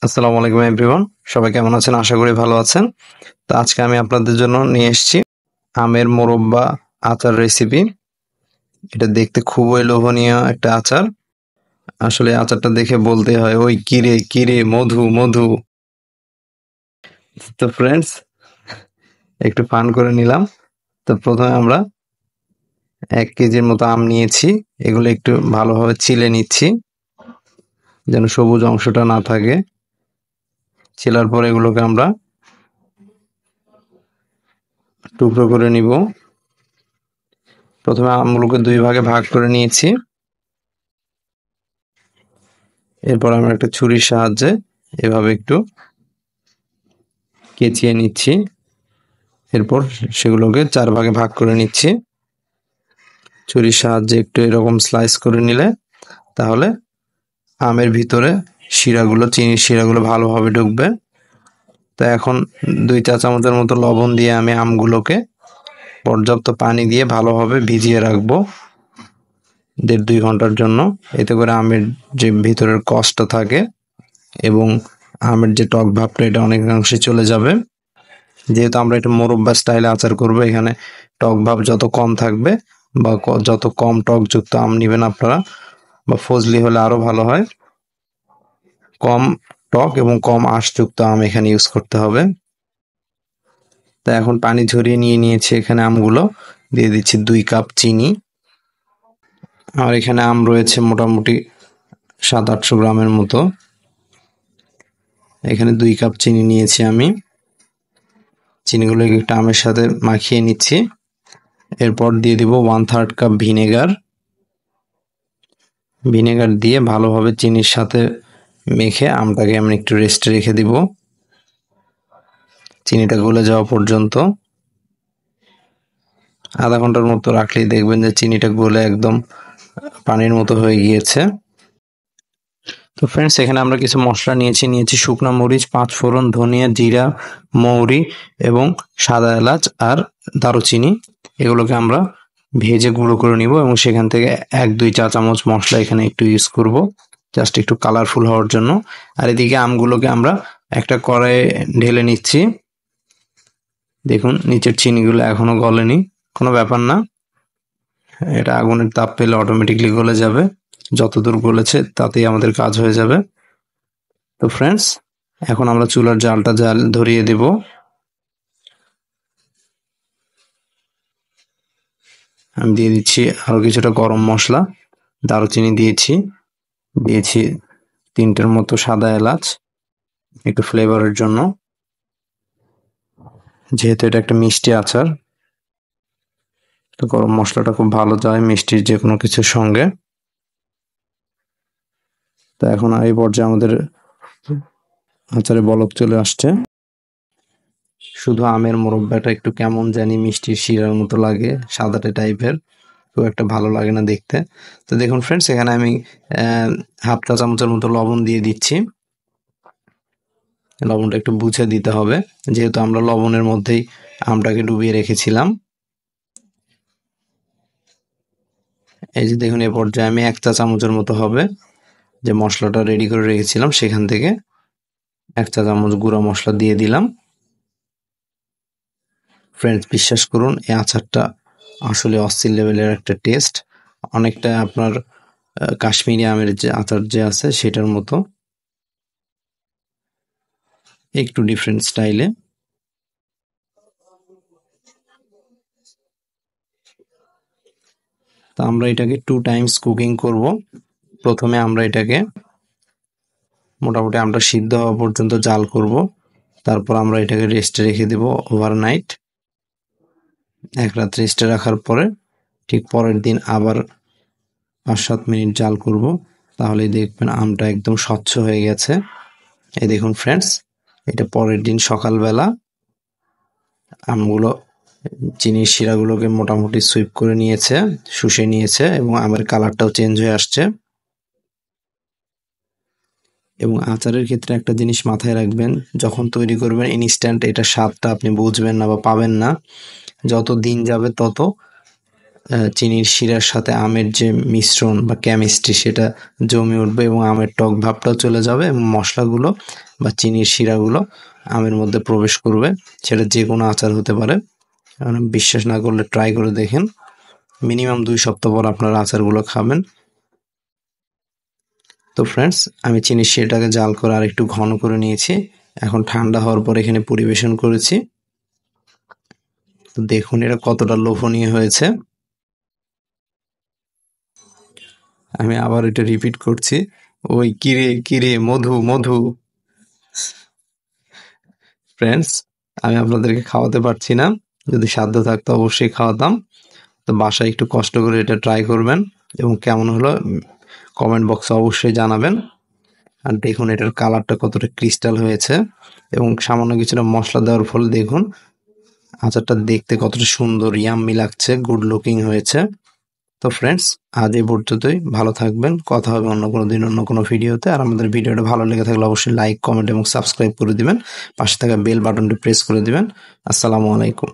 আসসালামু আলাইকুম এভরিওয়ান, সবাই কেমন আছেন? আশা করি ভালো আছেন। তো আজকে আমি আপনাদের জন্য নিয়ে এসেছি আমের মোরব্বা আচার রেসিপি। এটা দেখতে খুবই লোভনীয় একটা আচার। আসলে আচারটা দেখে বলতে হয়, ওই কিরে কিরে মধু মধু। তো ফ্রেন্ডস, একটু ফান করে নিলাম। তো প্রথমে আমরা 1 কেজির মতো আম নিয়েছি। এগুলো একটু ভালোভাবে ছিলে নিচ্ছি, যেন সবুজ অংশটা না থাকে। ছিলার পর এগুলোকে আমরা টুকরো করে নিব। প্রথমে আমগুলোকে 2 ভাগে ভাগ করে নিয়েছি। এরপর আমরা একটা ছুরির সাহায্যে এভাবে একটু কেচিয়ে নিচ্ছি। এরপর সেগুলোকে 4 ভাগে ভাগ করে নিচ্ছি। ছুরির সাহায্যে একটু এরকম স্লাইস করে নিলে তাহলে আমের ভিতরে চিনির শিরাগুলো ভালোভাবে ঢুকবে। তো এখন 2 চা চামচের মতো লবণ দিয়ে আমি আমগুলোকে পর্যাপ্ত পানি দিয়ে ভালোভাবে ভিজিয়ে রাখবো 1.5-2 ঘন্টার জন্য। এতে করে আমের যে ভিতরের কষটা থাকে এবং আমের যে টক ভাবটা, এটা অনেকাংশে চলে যাবে। যেহেতু আমরা এটা মোরব্বা স্টাইলে আচার করব, এখানে টক ভাব যত কম থাকবে বা যত কম টকযুক্ত আম নেবেন আপনারা, বা ফজলি হলে আরো ভালো হয়, কম টক এবং কম আঁশযুক্ত আম এখানে ইউজ করতে হবে। তা এখন পানি ঝরিয়ে নিয়েছি। এখানে আমগুলো দিয়ে দিচ্ছি 2 কাপ চিনি। আর এখানে আম রয়েছে মোটামুটি 700-800 গ্রামের মতো। এখানে 2 কাপ চিনি নিয়েছি আমি। চিনিগুলো একটু আমের সাথে মাখিয়ে নিচ্ছি। এরপর দিয়ে দিব 1/3 কাপ ভিনেগার। ভিনেগার দিয়ে ভালোভাবে চিনির সাথে মেখে আমটাকে আমি একটু রেস্টে রেখে দিব চিনিটা গলে যাওয়া পর্যন্ত। আধা ঘন্টার মতো রাখলেই দেখবেন যে চিনিটা গলে একদম পানির মতো হয়ে গিয়েছে। তো ফ্রেন্ডস, এখানে আমরা কিছু মশলা নিয়েছি শুকনো মরিচ, 5 ফোড়ন, ধনিয়া, জিরা, মৌরি এবং সাদা এলাচ আর দারুচিনি। এগুলোকে আমরা ভেজে গুঁড়ো করে নিব এবং সেখান থেকে 1-2 চা চামচ মশলা এখানে একটু ইউজ করব, জাস্ট একটু কালারফুল হওয়ার জন্য। আর এদিকে আমগুলোকে আমরা একটা কড়াইয়ে ঢেলে নিচ্ছি। দেখুন, নিচের চিনিগুলো এখনো গলেনি, কোনো ব্যাপার না, এটা আগুনের তাপ পেলে অটোমেটিকলি গলে যাবে। যতদূর গলেছে তাতেই আমাদের কাজ হয়ে যাবে। তো ফ্রেন্ডস, এখন আমরা চুলার জাল ধরিয়ে দেব। আমি দিয়ে দিচ্ছি আরো কিছুটা গরম মশলা, দারুচিনি দিয়েছি 3টের মতো সাদা এলাচ, একটু ফ্লেভারের জন্য, যেহেতু এটা একটা মিষ্টি আচার। তো গরম মশলাটা খুব ভালো যায় মিষ্টির যে কোনো কিছুর সঙ্গে। তো এখন এই পর্যায়ে আমাদের আচারে বলক চলে আসছে। শুধু আমের মোরব্বাটা একটু কেমন জানি মিষ্টির শিরার মতো লাগে, সাদাটে টাইপের, খুব একটা ভালো লাগে না দেখতে। তো দেখুন ফ্রেন্ডস, এখানে আমি 1/2 চা চামচের মতো লবণ দিয়ে দিচ্ছি। লবণটা একটু বুঝে দিতে হবে, যেহেতু আমরা লবণের মধ্যেই আমটাকে ডুবিয়ে রেখেছিলাম। এই যে দেখুন, এ পর্যায়ে আমি 1 চা চামচের মতো হবে যে মশলাটা রেডি করে রেখেছিলাম, সেখান থেকে 1 চা চামচ গুঁড়া মশলা দিয়ে দিলাম। ফ্রেন্ডস, বিশ্বাস করুন, এই আচারটা আসলে অস্থির লেভেলের একটা টেস্ট, অনেকটা আপনার কাশ্মীরি আমের যে আচার যে আছে সেটার মতো, একটু ডিফারেন্ট স্টাইলে। তো আমরা এটাকে 2 টাইমস কুকিং করব। প্রথমে আমরা এটাকে মোটামুটি আমরা সিদ্ধ হওয়া পর্যন্ত জাল করব। তারপর আমরা এটাকে রেস্টে রেখে দেব ওভারনাইট। 1 রাত রেস্টে রাখার পরে ঠিক পরের দিন আবার 5-7 মিনিট জাল করব। তাহলেই দেখবেন আমটা একদম স্বচ্ছ হয়ে গেছে। এই দেখুন ফ্রেন্ডস, এটা পরের দিন সকালবেলা আমগুলো চিনির শিরাগুলোকে মোটামুটি সুইপ করে নিয়েছে, শুষে নিয়েছে এবং আমের কালারটাও চেঞ্জ হয়ে আসছে। এবং আচারের ক্ষেত্রে একটা জিনিস মাথায় রাখবেন, যখন তৈরি করবেন ইনস্ট্যান্ট এটা স্বাদটা আপনি বুঝবেন না বা পাবেন না। যত দিন যাবে তত চিনির শিরার সাথে আমের যে মিশ্রণ বা কেমিস্ট্রি সেটা জমে উঠবে এবং আমের টক ভাবটাও চলে যাবে এবং মশলাগুলো বা চিনির শিরাগুলো আমের মধ্যে প্রবেশ করবে। সেটা যে কোনো আচার হতে পারে। বিশ্বাস না করলে ট্রাই করে দেখেন। মিনিমাম 2 সপ্তাহ পর আপনারা আচারগুলো খাবেন। তো ফ্রেন্ডস, আমি চিনির শিরাটাকে জাল করে আর একটু ঘন করে নিয়েছি। এখন ঠান্ডা হওয়ার পর এখানে পরিবেশন করেছি। তো দেখুন এটা কতটা লোভনীয় হয়েছে। আমি আবার এটা রিপিট করছি, ওই কিরে কিরে মধু মধু। ফ্রেন্ডস, আমি আপনাদেরকে খাওয়াতে পারছি না, যদি সাধ্য থাকতো অবশ্যই খাওয়াতাম। তো বাসায় একটু কষ্ট করে এটা ট্রাই করবেন এবং কেমন হলো কমেন্ট বক্সে অবশ্যই জানাবেন। আর দেখুন এটার কালারটা কতটা ক্রিস্টাল হয়েছে এবং সামান্য কিছুটা মশলা দেওয়ার ফলে দেখুন আচারটা দেখতে কতটা সুন্দর ইয়াম্মি লাগছে, গুড লুকিং হয়েছে। তো ফ্রেন্ডস, আজ এই পর্যন্তই। ভালো থাকবেন। কথা হবে অন্য কোনো দিন অন্য কোনো ভিডিওতে। আর আমাদের ভিডিওটা ভালো লেগে থাকলে অবশ্যই লাইক, কমেন্ট এবং সাবস্ক্রাইব করে দিবেন। পাশে থাকা বেল বাটনটি প্রেস করে দিবেন। আসসালামু আলাইকুম।